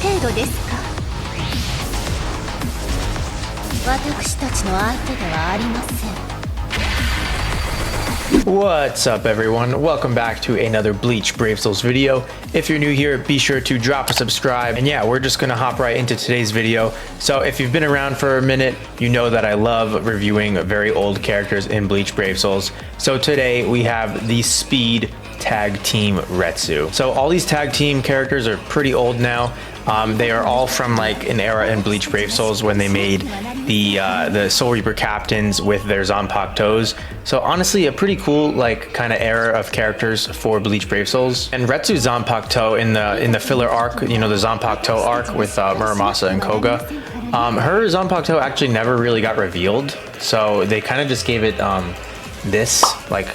程度ですか。私たちの相手ではありません。What's up everyone, welcome back to another Bleach Brave Souls video. If you're new here, be sure to drop a subscribe, and yeah, we're just gonna hop right into today's video. So if you've been around for a minute, you know that I love reviewing very old characters in Bleach Brave Souls. So today we have the Speed Tag Team RETSU. So all these tag team characters are pretty old now. They are all from like an era in Bleach Brave Souls when they made the Soul Reaper captains with their Zanpakutos. So honestly, a pretty cool like kind of era of characters for Bleach Brave Souls. And RETSU Zanpakuto in the filler arc, you know, the Zanpakuto arc with Muramasa and Koga. Her Zanpakuto actually never really got revealed, so they kind of just gave it this like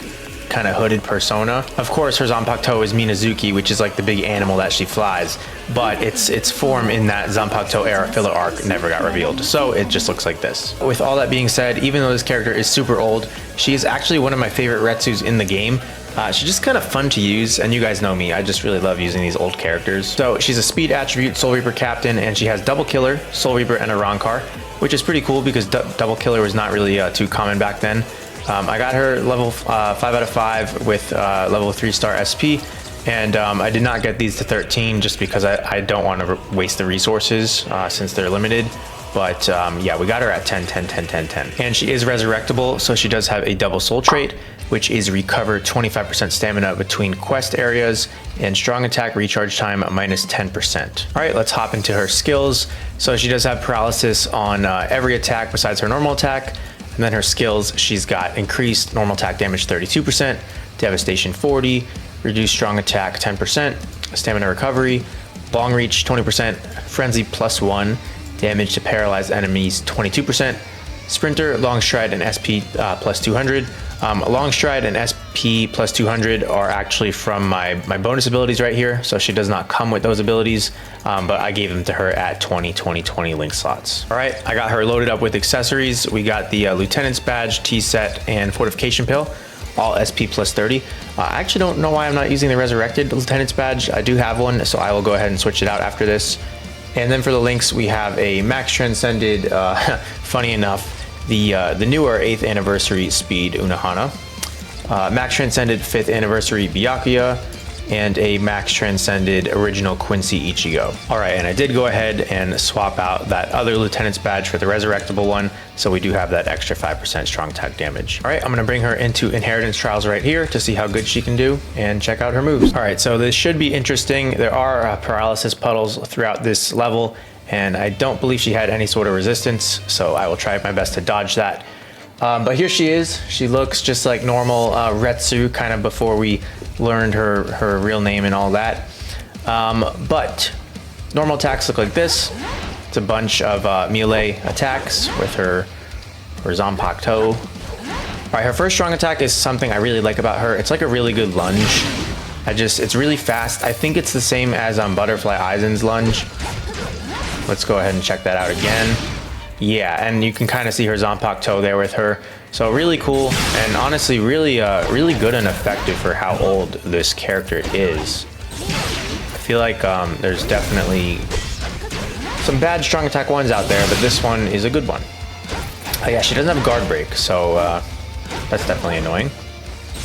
kind of hooded persona. Of course, her Zanpakuto is Minazuki, which is like the big animal that she flies, but its form in that Zanpakuto era filler arc never got revealed, so it just looks like this. With all that being said, even though this character is super old, she is actually one of my favorite RETSUs in the game. She's just kind of fun to use, and you guys know me, I just really love using these old characters. So she's a speed attribute Soul Reaper captain, and she has double killer, Soul Reaper, and a Rancor, which is pretty cool because double killer was not really too common back then. I got her level 5 out of 5 with level 3-star SP, and I did not get these to 13 just because I don't want to waste the resources since they're limited. But yeah, we got her at 10, 10, 10, 10, 10. And she is resurrectable, so she does have a double soul trait, which is recover 25% stamina between quest areas and strong attack recharge time minus 10%. All right, let's hop into her skills. So she does have paralysis on every attack besides her normal attack. And then her skills, she's got increased normal attack damage 32%, devastation 40, reduced strong attack 10%, stamina recovery, long reach 20%, frenzy +1, damage to paralyzed enemies 22%, sprinter, long stride, and SP plus 200. Long stride and SP plus 200 are actually from my bonus abilities right here, so she does not come with those abilities, but I gave them to her at 20, 20, 20 link slots. All right, I got her loaded up with accessories. We got the Lieutenant's Badge, T-Set, and Fortification Pill, all SP plus 30. I actually don't know why I'm not using the Resurrected Lieutenant's Badge. I do have one, so I will go ahead and switch it out after this. And then for the links, we have a Max Transcended, funny enough, the newer 8th anniversary Speed Unohana, Max Transcended 5th anniversary Byakuya, and a Max Transcended original Quincy Ichigo. All right, and I did go ahead and swap out that other Lieutenant's Badge for the resurrectable one, so we do have that extra 5% strong attack damage. All right, I'm gonna bring her into Inheritance Trials right here to see how good she can do and check out her moves. All right, so this should be interesting. There are paralysis puddles throughout this level, and I don't believe she had any sort of resistance, so I will try my best to dodge that. But here she is. She looks just like normal RETSU, kind of before we learned her real name and all that. But normal attacks look like this. It's a bunch of melee attacks with her Zanpakuto. All right, her first strong attack is something I really like about her. It's like a really good lunge. It's really fast. I think it's the same as Butterfly Aizen's lunge. Let's go ahead and check that out again. Yeah, and you can kind of see her Zanpakuto there with her. So really cool, and honestly really really good and effective for how old this character is. I feel like there's definitely some bad strong attack ones out there, but this one is a good one. Yeah, she doesn't have guard break, so that's definitely annoying.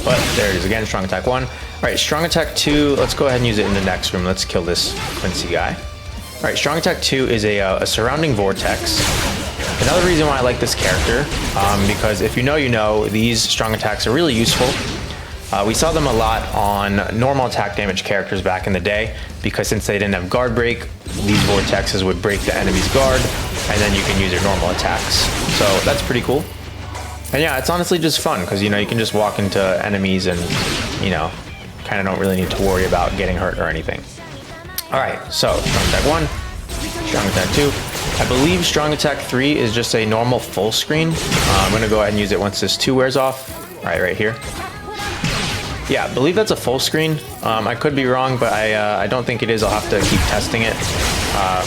But there it is again, strong attack 1. All right, strong attack 2, let's go ahead and use it in the next room. Let's kill this Quincy guy. All right, strong attack 2 is a surrounding vortex. Another reason why I like this character, because if you know, you know, these strong attacks are really useful. We saw them a lot on normal attack damage characters back in the day, because since they didn't have guard break, these vortexes would break the enemy's guard, and then you can use your normal attacks. So that's pretty cool. And yeah, it's honestly just fun, because you know, you can just walk into enemies and, you know, kind of don't really need to worry about getting hurt or anything. All right, so strong attack 1, strong attack 2. I believe strong attack 3 is just a normal full screen. I'm gonna go ahead and use it once this 2 wears off. All right here. Yeah, I believe that's a full screen. I could be wrong, but I don't think it is. I'll have to keep testing it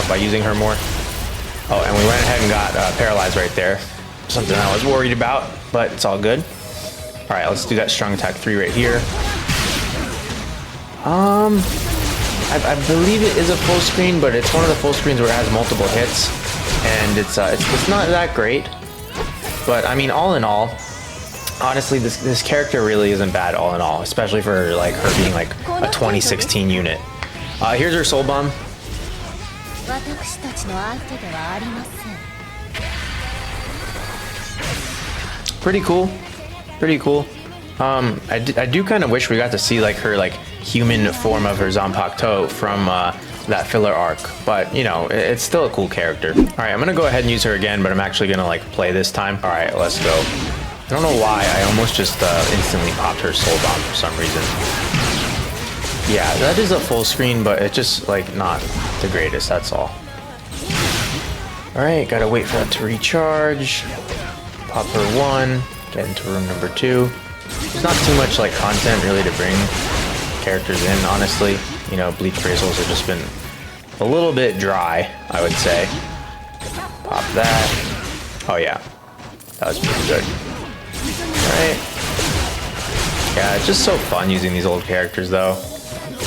by using her more. Oh, and we went ahead and got paralyzed right there. Something I was worried about, but it's all good. All right, let's do that strong attack 3 right here. I believe it is a full screen, but it's one of the full screens where it has multiple hits, and it's not that great. But I mean, all in all, honestly, this character really isn't bad all in all, especially for like her being like a 2016 unit. Here's her soul bomb. Pretty cool, pretty cool. I do kind of wish we got to see like her like human form of her Zanpakuto from that filler arc, but you know, it's still a cool character. All right, I'm gonna go ahead and use her again, but I'm actually gonna like play this time. All right, let's go. I don't know why I almost just instantly popped her soul bomb for some reason. Yeah, that is a full screen, but it's just like not the greatest, that's all. All right, gotta wait for that to recharge. Pop her one, get into room number 2. There's not too much like content really to bring characters in, honestly. You know, Bleach BBS have just been a little bit dry, I would say. Pop that. Oh yeah, that was pretty good. Alright. Yeah, it's just so fun using these old characters though.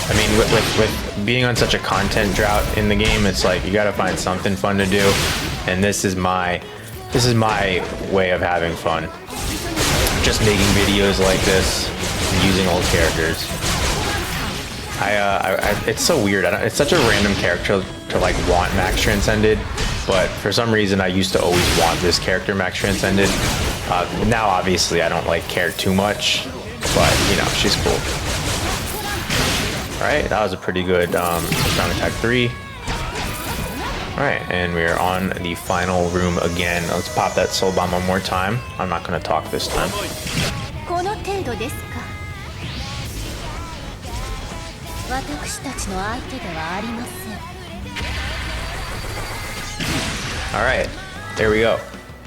I mean, with being on such a content drought in the game, it's like you gotta find something fun to do. And this is my way of having fun. Just making videos like this, using old characters. It's so weird. It's such a random character to like want Max Transcended, but for some reason I used to always want this character Max Transcended. Now obviously I don't like care too much, but you know, she's cool. All right, that was a pretty good round attack 3. All right, and we're on the final room again. Let's pop that soul bomb one more time. I'm not gonna talk this time. All right, there we go.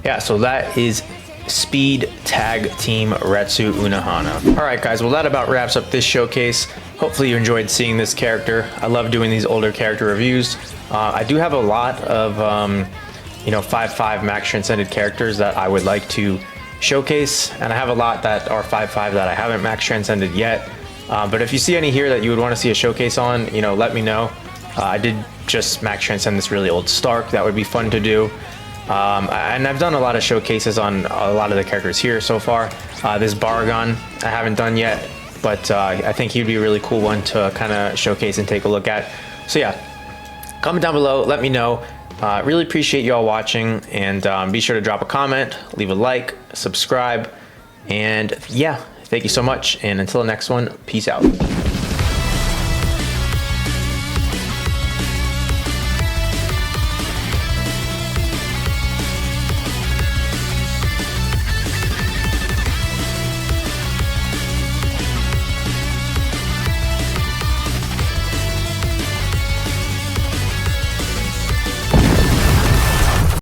Yeah, so that is Speed Tag Team RETSU Unohana. All right, guys, well that about wraps up this showcase. Hopefully you enjoyed seeing this character. I love doing these older character reviews. I do have a lot of, you know, 5.5 Max Transcended characters that I would like to showcase, and I have a lot that are 5.5 that I haven't Max Transcended yet. But if you see any here that you would want to see a showcase on, you know, let me know. I did just Max Transcend this really old Stark. That would be fun to do. And I've done a lot of showcases on a lot of the characters here so far. This Baragon I haven't done yet, but I think he'd be a really cool one to kind of showcase and take a look at. So yeah, comment down below, let me know. Really appreciate you all watching, and be sure to drop a comment, leave a like, subscribe, and yeah, thank you so much, and until the next one, peace out.